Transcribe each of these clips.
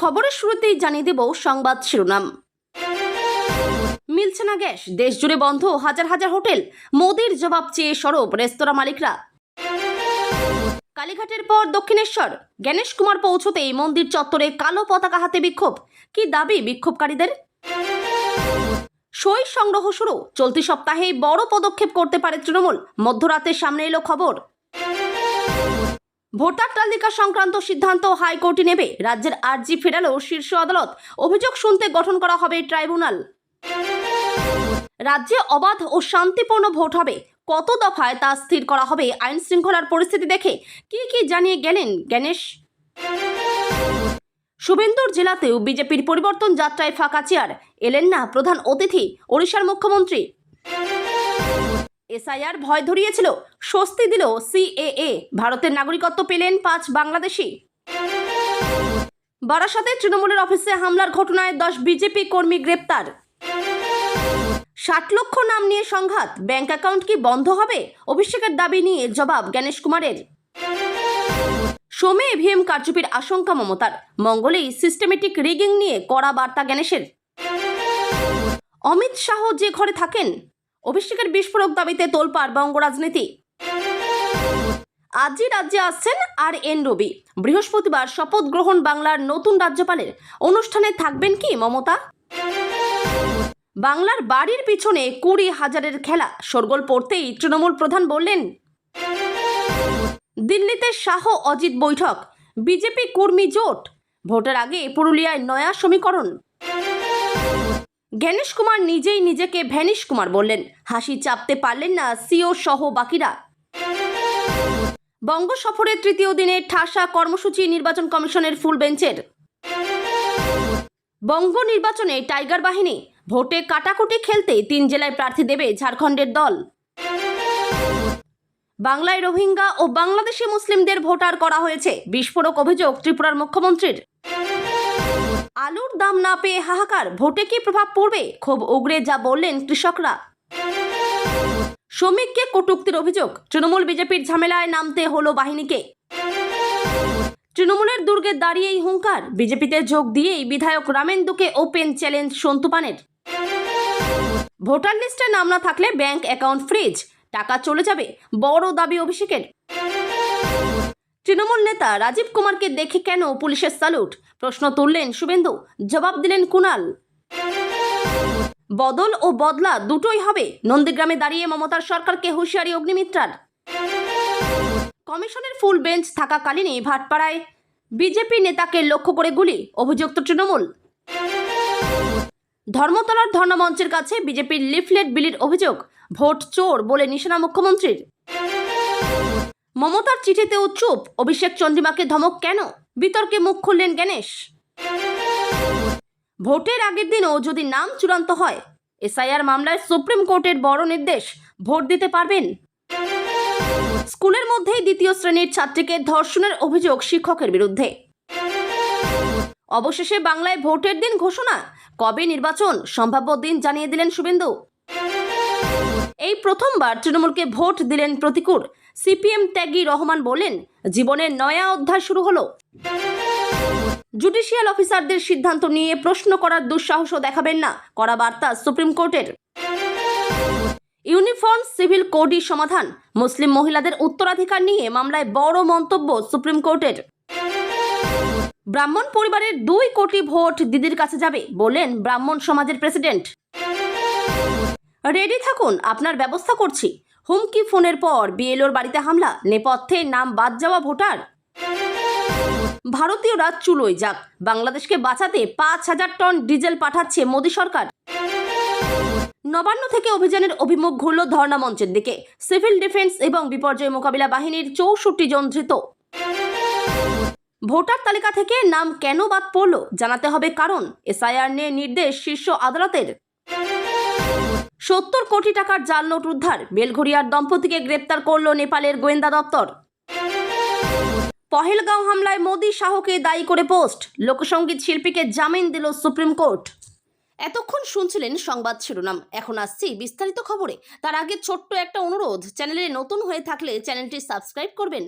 খবরের শুরুতেই জানিয়ে দেব সংবাদ শিরোনাম। মিলছে না গ্যাস, দেশ জুড়ে বন্ধ হাজার হাজার হোটেল, মোদির জবাব চেয়ে সরব রেস্তোরাঁ মালিকরা। কালীঘাটের পর দক্ষিণেশ্বর, গণেশ কুমার পৌঁছতেই মন্দির চত্বরে কালো পতাকা হাতে বিক্ষোভ। কি দাবি বিক্ষোভকারীদের? সই সংগ্রহ শুরু, চলতি সপ্তাহেই বড় পদক্ষেপ করতে পারে তৃণমূল, মধ্যরাতের সামনে এলো খবর। ভোটার তালিকা সংক্রান্ত সিদ্ধান্ত হাইকোর্টে নেবে, রাজ্যের আর্জি ফেরালো শীর্ষ আদালত, অভিযোগ শুনতে গঠন করা হবে ট্রাইব্যুনাল। রাজ্যে অবাধ ও শান্তিপূর্ণ ভোট হবে, কত দফায় তা স্থির করা হবে আইন শৃঙ্খলার পরিস্থিতি দেখে। কি জানিয়ে গেলেন গণেশ? শুভেন্দুর জেলাতেও বিজেপির পরিবর্তন যাত্রায় ফাঁকা চেয়ার, এলেন না প্রধান অতিথি ওড়িশার মুখ্যমন্ত্রী। এসআইআর ভয় ধরিয়েছিল, স্বস্তি দিল সিএএ, ভারতের নাগরিকত্ব পেলেন 5 বাংলাদেশি। বারাসাতে তৃণমূলের অফিসে হামলার ঘটনায় 10 বিজেপি কর্মী গ্রেপ্তার। 60 লক্ষ নাম নিয়ে সংঘাত, ব্যাংক অ্যাকাউন্ট কি বন্ধ হবে? অভিষেকের দাবি নিয়ে জবাব গণেশ কুমারের। সোমে ইভিএম কারচুপির আশঙ্কা মমতার, মঙ্গলেই সিস্টেমেটিক রিগিং নিয়ে কড়া বার্তা গণেশের। অমিত শাহ যে ঘরে থাকেন, অভিষেকের বিস্ফোরক দাবিতে তোলপাড় বঙ্গ রাজনীতি। আজই রাজ্যে আসছেন RN রবি, বৃহস্পতিবার শপথ গ্রহণ বাংলার নতুন রাজ্যপালের। অনুষ্ঠানে থাকবেন কি মমতা? বাংলার বাড়ির পিছনে 20,000-এর খেলা, শোরগোল পড়তেই তৃণমূল প্রধান বললেন। দিল্লিতে শাহ অজিত বৈঠক, বিজেপি কর্মী জোট, ভোটের আগে পুরুলিয়ায় নয়া সমীকরণ। গণেশ কুমার নিজেই নিজেকে ভ্যানিশ কুমার বললেন, হাসি চাপতে পারলেন না সিও সহ বাকিরা। বঙ্গ সফরের তৃতীয় দিনে ঠাসা কর্মসূচি নির্বাচন কমিশনের ফুল বেঞ্চের। বঙ্গ নির্বাচনে টাইগার বাহিনী, ভোটে কাটাকুটি খেলতে 3 জেলায় প্রার্থী দেবে ঝাড়খণ্ডের দল। বাংলায় রোহিঙ্গা ও বাংলাদেশি মুসলিমদের ভোটার করা হয়েছে, বিস্ফোরক অভিযোগ ত্রিপুরার মুখ্যমন্ত্রীর। আলুর দাম না পেয়ে হাহাকার, ভোটে কি প্রভাব পড়বে? ক্ষোভ উগরে যা বললেন কৃষকরা। শ্রমিককে কটূক্তির অভিযোগ, তৃণমূল বিজেপির ঝামেলায় নামতে হলো বাহিনীকে। তৃণমূলের দুর্গে দাঁড়িয়েই হুঙ্কার, বিজেপিতে যোগ দিয়েই বিধায়ক রামেন্দুকে ওপেন চ্যালেঞ্জ সন্তু পানের। ভোটার লিস্টে নাম না থাকলে ব্যাংক অ্যাকাউন্ট ফ্রিজ, টাকা চলে যাবে, বড় দাবি অভিষেকের। তৃণমূল নেতা রাজীব কুমারকে দেখে কেন পুলিশের স্যালুট, প্রশ্ন তুললেন শুভেন্দু, জবাব দিলেন কুণাল। বদল ও বদলা দুটোই হবে, নন্দীগ্রামে দাঁড়িয়ে মমতার সরকারকে হুঁশিয়ারি অগ্নিমিত্রার। কমিশনের ফুল বেঞ্চ থাকাকালীনই ভাটপাড়ায় বিজেপি নেতাকে লক্ষ্য করে গুলি, অভিযুক্ত তৃণমূল। ধর্মতলার ধর্ণামঞ্চের কাছে বিজেপির লিফলেট বিলির অভিযোগ, ভোট চোর বলে নিশানা মুখ্যমন্ত্রীর। মমতার চিঠিতেও চুপ, অভিষেক চন্দ্রিমাকে ধমক কেন? বিতর্কে মুখ খুললেন গণেশ। ভোটের আগের দিনও যদি নাম চূড়ান্ত হয়, এসআইআর মামলায় সুপ্রিম কোর্টের বড় নির্দেশ, ভোট দিতে পারবেন। স্কুলের মধ্যেই 2য় শ্রেণীর ছাত্রীকে ধর্ষণের অভিযোগ শিক্ষকের বিরুদ্ধে। অবশেষে বাংলায় ভোটের দিন ঘোষণা, কবে নির্বাচন সম্ভাব্য দিন জানিয়ে দিলেন শুভেন্দু। এই প্রথমবার তৃণমূলকে ভোট দিলেন প্রতিকূল, সিপিএম ত্যাগী রহমান বলেন, জীবনের নয়া অধ্যায় শুরু হলো। জুডিশিয়াল অফিসারদের সিদ্ধান্ত নিয়ে প্রশ্ন করার দুঃসাহসও দেখাবেন না, কড়া বার্তা সুপ্রিম কোর্টের। ইউনিফর্ম সিভিল কোডই সমাধান, মুসলিম মহিলাদের উত্তরাধিকার নিয়ে মামলায় বড় মন্তব্য সুপ্রিম কোর্টের। ব্রাহ্মণ পরিবারের 2 কোটি ভোট দিদির কাছে যাবে, বললেন ব্রাহ্মণ সমাজের প্রেসিডেন্ট। রেডি থাকুন, আপনার ব্যবস্থা করছি, হুমকি ফোনের পর বিএলওর বাড়িতে হামলা, নেপথ্যে নাম বাদ যাওয়া ভোটার। ভারতীয়রা চুলোয় যাক, বাংলাদেশকে বাঁচাতে 5,000 টন ডিজেল পাঠাচ্ছে মোদী সরকার। নবান্ন থেকে অভিযানের অভিমুখ ঘুরল ধর্ণা মঞ্চের দিকে, সিভিল ডিফেন্স এবং বিপর্যয় মোকাবিলা বাহিনীর 64 জন ধৃত। ভোটার তালিকা থেকে নাম কেন বাদ পড়ল জানাতে হবে কারণ, এসআইআর নিয়ে নির্দেশ শীর্ষ আদালতের। 70 কোটি টাকার জাল নোট উদ্ধার, বেলঘরিয়ার দম্পতিকে গ্রেপ্তার করল নেপালের গোয়েন্দা দপ্তর। পহেলগাঁও হামলায় মোদি শাহকে দায়ী করে পোস্ট, লোকসঙ্গীত শিল্পীকে জামিন দিল সুপ্রিম কোর্ট। এতক্ষণ শুনছিলেন সংবাদ শিরোনাম, এখন আসছি বিস্তারিত খবরে। তার আগে ছোট্ট একটা অনুরোধ, চ্যানেলে নতুন হয়ে থাকলে চ্যানেলটি সাবস্ক্রাইব করবেন।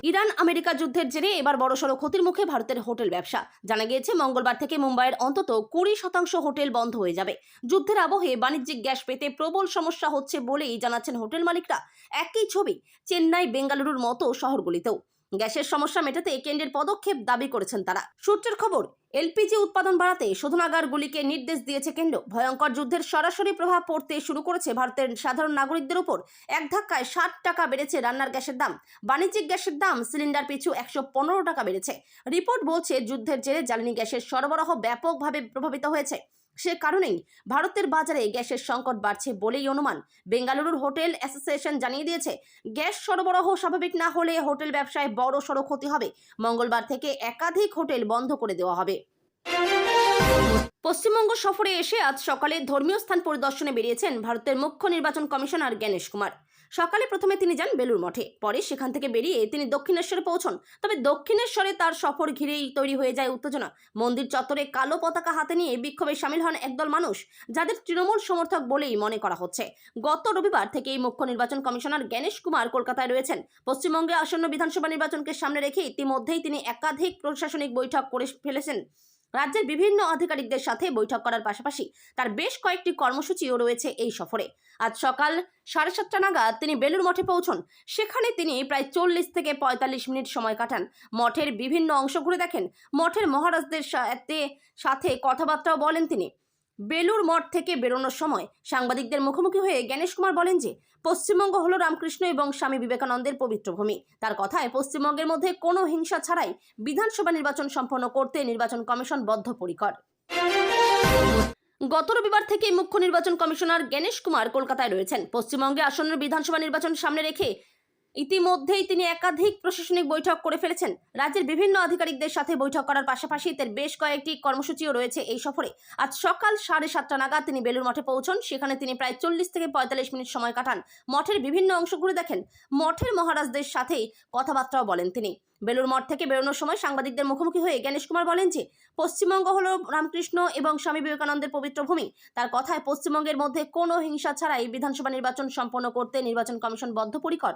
ইরান আমেরিকা যুদ্ধের জেরে এবার বড়সড় ক্ষতির মুখে ভারতের হোটেল ব্যবসা। জানা গিয়েছে মঙ্গলবার থেকে মুম্বাইয়ের অন্তত 20% হোটেল বন্ধ হয়ে যাবে। যুদ্ধের আবহে বাণিজ্যিক গ্যাস পেতে প্রবল সমস্যা হচ্ছে বলেই জানাচ্ছেন হোটেল মালিকরা। একই ছবি চেন্নাই, বেঙ্গালুরুর মতো শহরগুলিতেও। গ্যাসের সমস্যা মেটাতে কেন্দ্রের পদক্ষেপ দাবি করেছেন তারা। সূত্রের খবর, এলপিজি উৎপাদন বাড়াতে শোধনাগারগুলিকে নির্দেশ দিয়েছে কেন্দ্র। ভয়ঙ্কর যুদ্ধের সরাসরি প্রভাব পড়তে শুরু করেছে ভারতের সাধারণ নাগরিকদের উপর। এক ধাক্কায় 60 টাকা বেড়েছে রান্নার গ্যাসের দাম। বাণিজ্যিক গ্যাসের দাম সিলিন্ডার পিছু 115 টাকা বেড়েছে। রিপোর্ট বলছে যুদ্ধের জেরে জ্বালানি গ্যাসের সরবরাহ ব্যাপকভাবে প্রভাবিত হয়েছে। সে কারণেই ভারতের বাজারে গ্যাসের সংকট বাড়ছে বলেই অনুমান। বেঙ্গালুরুর হোটেল অ্যাসোসিয়েশন জানিয়ে দিয়েছে, গ্যাস সরবরাহ স্বাভাবিক না হলে হোটেল ব্যবসায় বড়সড় ক্ষতি হবে। মঙ্গলবার থেকে একাধিক হোটেল বন্ধ করে দেওয়া হবে। পশ্চিমবঙ্গ সফরে এসে আজ সকালে ধর্মীয় স্থান পরিদর্শনে বেরিয়েছেন ভারতের মুখ্য নির্বাচন কমিশনার গণেশ কুমার। সকালে প্রথমে তিনি যান বেলুর মঠে, পরে সেখান থেকে বেরিয়ে তিনি দক্ষিণেশ্বরে পৌঁছন। তবে দক্ষিণেশ্বরে তার সফর ঘিরেই তৈরি হয়ে যায় উত্তেজনা। মন্দির চত্বরে কালো পতাকা হাতে নিয়ে বিক্ষোভে সামিল হন একদল মানুষ, যাদের তৃণমূল সমর্থক বলেই মনে করা হচ্ছে। গত রবিবার থেকেই মুখ্য নির্বাচন কমিশনার গণেশ কুমার কলকাতায় রয়েছেন। পশ্চিমবঙ্গে আসন্ন বিধানসভা নির্বাচনকে সামনে রেখে ইতিমধ্যেই তিনি একাধিক প্রশাসনিক বৈঠক করে ফেলেছেন। রাজ্যের বিভিন্ন আধিকারিকদের সাথে বৈঠক করার পাশাপাশি তার বেশ কয়েকটি কর্মসূচিও রয়েছে এই সফরে। আজ সকাল 7:30 নাগাদ তিনি বেলুর মঠে পৌঁছন। সেখানে তিনি প্রায় 40 থেকে 45 মিনিট সময় কাটান। মঠের বিভিন্ন অংশ ঘুরে দেখেন। মঠের মহারাজদের সাথে কথাবার্তাও বলেন তিনি। বেলুর মঠ থেকে বেরোনোর সময় সাংবাদিকদের মুখোমুখি হয়ে গণেশ কুমার বলেন যে পশ্চিমবঙ্গ হলো রামকৃষ্ণ এবং স্বামী বিবেকানন্দের পবিত্র ভূমি। তার কথায় পশ্চিমবঙ্গের মধ্যে কোনো হিংসা ছাড়াই বিধানসভা নির্বাচন সম্পন্ন করতে নির্বাচন কমিশন বদ্ধপরিকর। গত রবিবার থেকে মুখ্য নির্বাচন কমিশনার গণেশ কুমার কলকাতায় রয়েছেন। পশ্চিমবঙ্গে আসন্ন বিধানসভা নির্বাচন সামনে রেখে ইতিমধ্যেই তিনি একাধিক প্রশাসনিক বৈঠক করে ফেলেছেন। রাজ্যের বিভিন্ন আধিকারিকদের সাথে বৈঠক করার পাশাপাশি তার বেশ কয়েকটি কর্মসূচিও রয়েছে এই সফরে। আজ সকাল 7:30 নাগাদ তিনি বেলুর মঠে পৌঁছন। সেখানে তিনি প্রায় 40 থেকে 45 মিনিট সময় কাটান। মঠের বিভিন্ন অংশ ঘুরে দেখেন। মঠের মহারাজদের সাথেই কথাবার্তাও বলেন তিনি। বেলুর মঠ থেকে বেরোনোর সময় সাংবাদিকদের মুখোমুখি হয়ে গণেশ কুমার বলেন যে পশ্চিমবঙ্গ হলো রামকৃষ্ণ এবং স্বামী বিবেকানন্দের পবিত্র ভূমি। তার কথায় পশ্চিমবঙ্গের মধ্যে কোনো হিংসা ছাড়াই বিধানসভা নির্বাচন সম্পন্ন করতে নির্বাচন কমিশন বদ্ধপরিকর।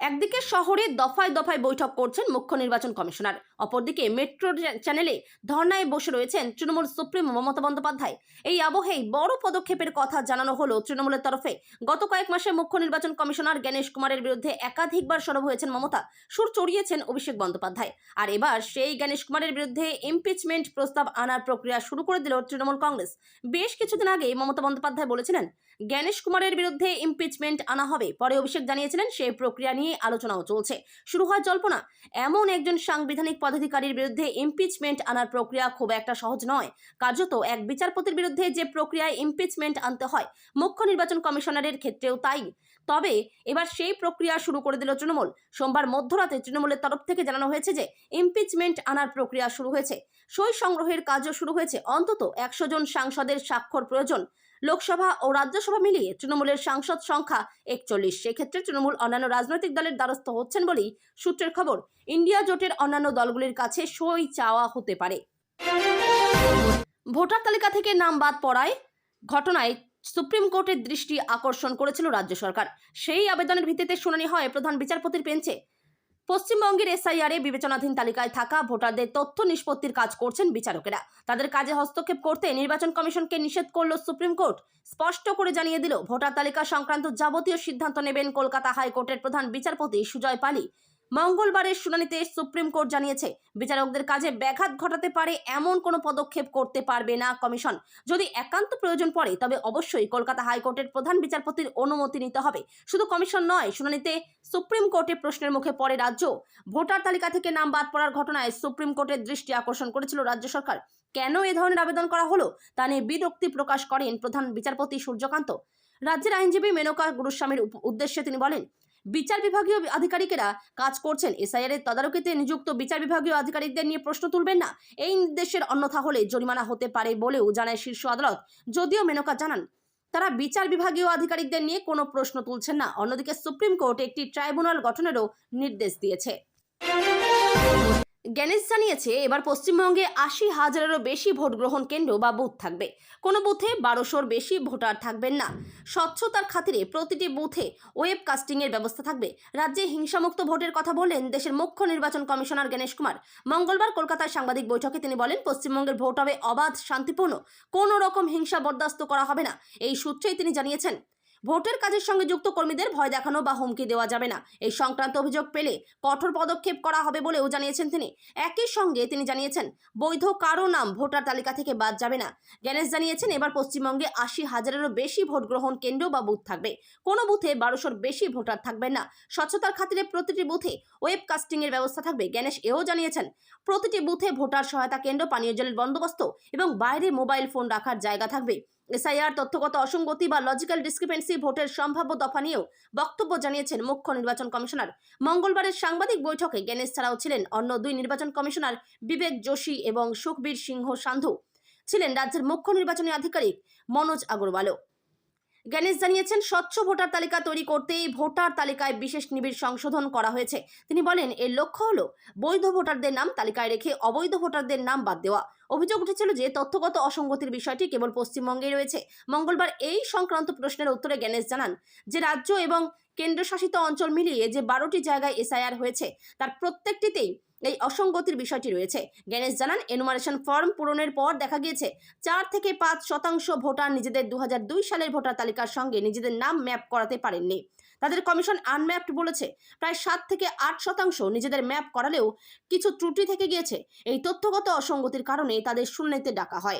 একদিকে শহরে দফায় দফায় বৈঠক করছেন মুখ্য নির্বাচন কমিশনার, অপরদিকে মেট্রো চ্যানেলে ধর্নায় বসে রয়েছেন তৃণমূল সুপ্রিমো মমতা বন্দ্যোপাধ্যায়। এই আবহেই বড় পদক্ষেপের কথা জানানো হলো তৃণমূলের তরফে। গত কয়েক মাসে মুখ্য নির্বাচন কমিশনার গণেশ কুমারের বিরুদ্ধে একাধিকবার সরব হয়েছেন মমতা, সুর চড়িয়েছেন অভিষেক বন্দ্যোপাধ্যায়। আর এবার সেই গণেশ কুমারের বিরুদ্ধে ইমপিচমেন্ট প্রস্তাব আনার প্রক্রিয়া শুরু করে দিল তৃণমূল কংগ্রেস। বেশ কিছুদিন আগে মমতা বন্দ্যোপাধ্যায় বলেছিলেন গণেশ কুমারের বিরুদ্ধে ইমপিচমেন্ট আনা হবে। পরে অভিষেক জানিয়েছিলেন সেই প্রক্রিয়া নিয়ে আলোচনাও চলছে। শুরু হয় জল্পনা, এমন একজন সাংবিধানিক পদাধিকারীর বিরুদ্ধে ইমপিচমেন্ট আনার প্রক্রিয়া খুব একটা সহজ নয়। কার্যত এক বিচারপতির বিরুদ্ধে যে প্রক্রিয়ায় ইমপিচমেন্ট আনতে হয়, মুখ্য নির্বাচন কমিশনারের ক্ষেত্রেও তাই। তবে এবার সেই প্রক্রিয়া শুরু করে দিল তৃণমূল। সোমবার মধ্যরাতে তৃণমূলের তরফ থেকে জানানো হয়েছে যে ইমপিচমেন্ট আনার প্রক্রিয়া শুরু হয়েছে। সই সংগ্রহের কাজও শুরু হয়েছে। অন্তত 100 জন সাংসদের স্বাক্ষর প্রয়োজন। লোকসভা ও রাজ্যসভা মিলিয়ে তৃণমূলের সাংসদ সংখ্যা 41। সেক্ষেত্রে তৃণমূল অন্যান্য রাজনৈতিক দলের দ্বারস্থ হচ্ছেন বলেই সূত্রের খবর। ইন্ডিয়া জোটের অন্যান্য দলগুলির কাছে সই চাওয়া হতে পারে। ভোটার তালিকা থেকে নাম বাদ পড়ায় ঘটনায় সুপ্রিম কোর্টের দৃষ্টি আকর্ষণ করেছিল রাজ্য সরকার। সেই আবেদনের ভিত্তিতে শুনানি হয় প্রধান বিচারপতির বেঞ্চে। পশ্চিমবঙ্গের এসআইআর বিবেচনাধীন তালিকায় থাকা ভোটারদের তথ্য নিষ্পত্তির কাজ করছেন বিচারকেরা। তাদের কাজে হস্তক্ষেপ করতে নির্বাচন কমিশনকে নিষেধ করল সুপ্রিম কোর্ট। স্পষ্ট করে জানিয়ে দিল ভোটার তালিকা সংক্রান্ত যাবতীয় সিদ্ধান্ত নেবেন কলকাতা হাইকোর্টের প্রধান বিচারপতি সুজয় পালি। মঙ্গলবারের শুনানিতে সুপ্রিম কোর্ট জানিয়েছে বিচারকদের কাজে ব্যাঘাত ঘটাতে পারে এমন কোনো পদক্ষেপ করতে পারবে না কমিশন। যদি একান্ত প্রয়োজন পড়ে তবে অবশ্যই কলকাতা হাইকোর্টের প্রধান বিচারপতির অনুমতি নিতে হবে। শুধু কমিশন নয়, শুনানিতে সুপ্রিম কোর্টে প্রশ্নের মুখে পড়ে রাজ্য। ভোটার তালিকা থেকে নাম বাদ পড়ার ঘটনায় সুপ্রিম কোর্টের দৃষ্টি আকর্ষণ করেছিল রাজ্য সরকার। কেন এ ধরনের আবেদন করা হলো তা নিয়ে বিরক্তি প্রকাশ করেন প্রধান বিচারপতি সূর্যকান্ত। রাজ্যের আইনজীবী মেনকা গুরুস্বামীর উদ্দেশ্যে তিনি বলেন, বিচার বিভাগীয় আধিকারিকেরা কাজ করছেন। এসআইআর এর তদারকিতে নিযুক্ত বিচার বিভাগীয় আধিকারিকদের নিয়ে প্রশ্ন তুলবেন না। এই নির্দেশের অন্যথা হলে জরিমানা হতে পারে বলেও জানায় শীর্ষ আদালত। যদিও মেনকা জানান তারা বিচার বিভাগীয় আধিকারিকদের নিয়ে কোনো প্রশ্ন তুলছেন না। অন্যদিকে সুপ্রিম কোর্ট একটি ট্রাইব্যুনাল গঠনেরও নির্দেশ দিয়েছে। গণেশ জানিয়েছে এবার পশ্চিমবঙ্গে ৮০,০০০-এরও বেশি ভোট গ্রহণ কেন্দ্র বা বুথ থাকবে। কোনো বুথে ১২০০-র বেশি ভোটার থাকবেন না। স্বচ্ছতার খাতিরে প্রতিটি বুথে ওয়েব কাস্টিংয়ের ব্যবস্থা থাকবে। রাজ্যে হিংসামুক্ত ভোটের কথা বললেন দেশের মুখ্য নির্বাচন কমিশনার গণেশ কুমার। মঙ্গলবার কলকাতার সাংবাদিক বৈঠকে তিনি বলেন, পশ্চিমবঙ্গের ভোট হবে অবাধ, শান্তিপূর্ণ, কোনো রকম হিংসা বরদাস্ত করা হবে না। এই সূত্রেই তিনি জানিয়েছেন, ভোটের কাজের সঙ্গে যুক্ত কর্মীদের ভয় দেখানো বা হুমকি দেওয়া যাবে না। এই সংক্রান্ত অভিযোগ পেলে কঠোর পদক্ষেপ করা হবে বলেও জানিয়েছেন তিনি। একই সঙ্গে তিনি জানিয়েছেন, বৈধ কারো নাম ভোটার তালিকা থেকে বাদ যাবে না। গণেশ জানিয়েছেন, এবার পশ্চিমবঙ্গে ৮০,০০০-এরও বেশি ভোট গ্রহণ কেন্দ্র বা বুথ থাকবে। কোনো বুথে ১২০০-র বেশি ভোটার থাকবেন না। স্বচ্ছতার খাতিরে প্রতিটি বুথে ওয়েব কাস্টিংয়ের ব্যবস্থা থাকবে। গণেশ এও জানিয়েছেন, প্রতিটি বুথে ভোটার সহায়তা কেন্দ্র, পানীয় জলের বন্দোবস্ত এবং বাইরে মোবাইল ফোন রাখার জায়গা থাকবে। এসআইআর তথ্যগত অসঙ্গতি বা লজিক্যাল ডিসক্রিপেন্সি ভোটের সম্ভাব্য দফা নিয়েও বক্তব্য জানিয়েছেন মুখ্য নির্বাচন কমিশনার। মঙ্গলবারের সাংবাদিক বৈঠকে গণেশ ছাড়াও ছিলেন অন্য দুই নির্বাচন কমিশনার বিবেক যোশী এবং সুখবীর সিংহ সান্ধু, ছিলেন রাজ্যের মুখ্য নির্বাচনী আধিকারিক মনোজ আগরওয়ালও। গণেশ জানিয়েছেন, স্বচ্ছ ভোটার তালিকা তৈরি করতেই ভোটার তালিকায় বিশেষ নিবিড় সংশোধন করা হয়েছে। তিনি বলেন, এর লক্ষ্য হলো বৈধ ভোটারদের নাম তালিকায় রেখে অবৈধ ভোটারদের নাম বাদ দেওয়া। অভিযোগ উঠেছিল যে তথ্যগত অসঙ্গতির বিষয়টি কেবল পশ্চিমবঙ্গেই রয়েছে। মঙ্গলবার এই সংক্রান্ত প্রশ্নের উত্তরে গণেশ জানান যে রাজ্য এবং কেন্দ্রশাসিত অঞ্চল মিলিয়ে যে 12টি জায়গায় এসআইআর হয়েছে তার প্রত্যেকটিতেই এই অসঙ্গতির বিষয়টি রয়েছে। গণেশ জানান, এনুমারেশন ফর্ম পূরণের পর দেখা গিয়েছে 4 থেকে 5% ভোটার নিজেদের 2002 সালের ভোটার তালিকার সঙ্গে নিজেদের নাম ম্যাপ করাতে পারেননি। তাদের কমিশন আনম্যাপড বলেছে। প্রায় 7 থেকে 8% নিজেদের ম্যাপ করালেও কিছু ত্রুটি থেকে গিয়েছে। এই তথ্যগত অসঙ্গতির কারণে তাদের শুনানিতে ডাকা হয়।